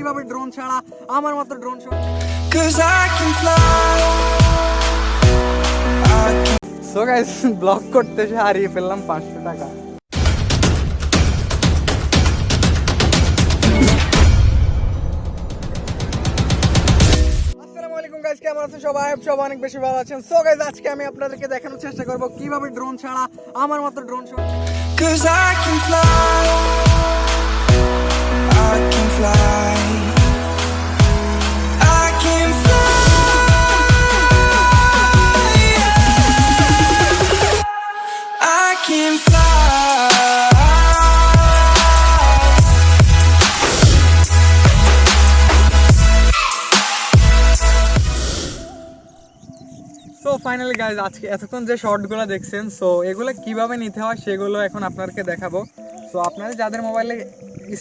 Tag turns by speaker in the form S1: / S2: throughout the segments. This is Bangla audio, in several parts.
S1: কিভাবে ড্রোন ছাড়া আমার মতো drone shot. So guys blog করতে এসে হারিয়ে ফেললাম 500 টাকা। আসসালামু আলাইকুম গাইস, কেমন আছেন সবাই? সবাই অনেক বেশি ভালো আছেন। সো গাইস আজকে আমি আপনাদেরকে দেখানোর চেষ্টা করব কিভাবে ড্রোন ছাড়া আমার মতো drone shot.
S2: Cause I can fly, I can fly, I can fly, I can fly.
S1: So finally guys আজকে এতক্ষণ যে শর্টগুলো দেখছেন, সো এগুলো কিভাবে নিতে হয় সেগুলো এখন আপনাদেরকে দেখাবো। সো আপনারা যাদের মোবাইলে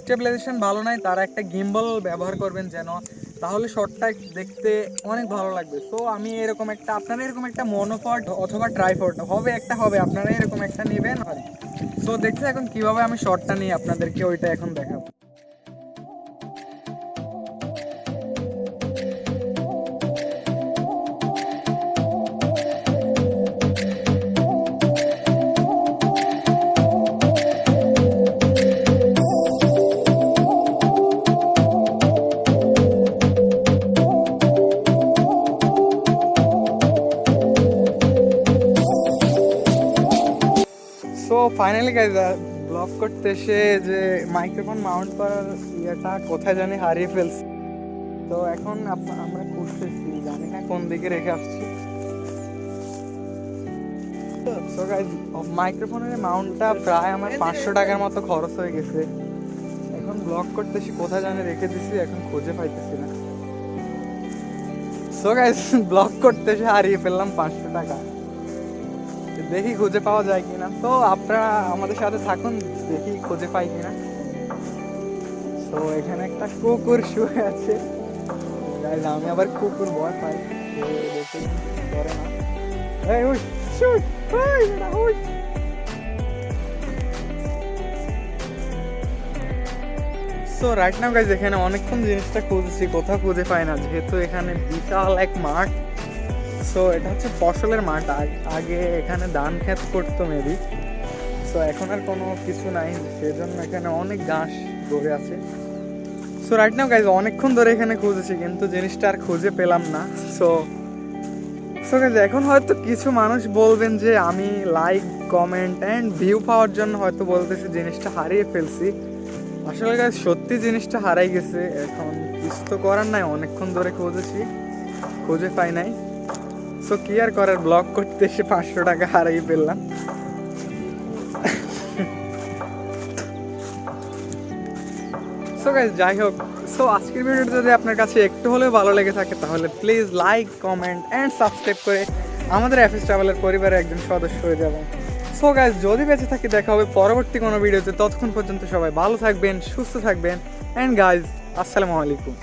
S1: স্টেবিলাইজেশন ভালো নাই তারা একটা গিম্বল ব্যবহার করবেন যেন, তাহলে শর্টটা দেখতে অনেক ভালো লাগবে। সো আমি এরকম একটা, আপনারা এরকম একটা মনোপড অথবা ট্রাইপড হবে আপনারা এরকম একটা নেবেন। সো দেখতে এখন কিভাবে আমি শর্টটা নিই আপনাদেরকে ওইটা এখন দেখাবো। সো ফাইনালি গাইজ ব্লগ করতে এসে যে মাইক্রোফোন মাউন্ট করার ইয়েটা কোথায় জানি হারিয়ে ফেলছি। তো এখন আমরা খুঁজতেছি, জানি না কোন দিকে রেখে আসছি। সো গাইজ মাইক্রোফোনের মাউন্টটা প্রায় আমার 500 টাকার মতো খরচ হয়ে গেছে। এখন ব্লগ করতেছি কোথায় জানি রেখে দিছি, এখন খুঁজে পাইতেছি না। সো গাইজ ব্লগ করতে এসে হারিয়ে ফেললাম 500 টাকা। দেখি খুঁজে পাওয়া যায় কিনা। তো আপনারা আমাদের সাথে থাকুন, দেখি খুঁজে পাই কিনা। তো এখানে একটা কুকুর শুয়ে আছে। গাইজ আমি আবার কুকুর ভয় পাই, দেখে করে না। এই উঠ, শুট, এই বেটা উঠ। সো রাইট নাও গাইজ এখানে অনেকক্ষণ জিনিসটা খুঁজেছি, কোথাও খুঁজে পাই না, যেহেতু এখানে বিশাল এক মাঠ। সো এটা হচ্ছে ফসলের মাঠ, আগে এখানে ধান ক্ষেত করতো মেবি। সো এখন আর কোনো কিছু নাই, সেজন্য এখানে অনেক ঘাস গড়ে আছে। সো রাইট নাও গাইজ অনেকক্ষণ ধরে এখানে খুঁজেছি কিন্তু জিনিসটা আর খুঁজে পেলাম না। সো গাইজ এখন হয়তো কিছু মানুষ বলবেন যে আমি লাইক কমেন্ট অ্যান্ড ভিউ পাওয়ার জন্য হয়তো বলতেছি জিনিসটা হারিয়ে ফেলছি। আসলে গাইজ সত্যি জিনিসটা হারাই গেছে, এখন কিছু তো করার নাই, অনেকক্ষণ ধরে খুঁজেছি, খুঁজে পাই নাই। সো কি আর করার, ব্লগ করতে এসে 500 টাকা হারিয়ে ফেললাম। সো গাইস যাই হোক, সো আজকের ভিডিওটা যদি আপনার কাছে একটু হলেও ভালো লেগে থাকে তাহলে please like comment and subscribe করে আমাদের এফএস ট্রাভেলের পরিবারের একজন সদস্য হয়ে যাবেন। সো গাইস যদি বেঁচে থাকি দেখা হবে পরবর্তী কোনো ভিডিওতে, ততক্ষণ পর্যন্ত সবাই ভালো থাকবেন, সুস্থ থাকবেন অ্যান্ড গাইস আসসালামু আলাইকুম।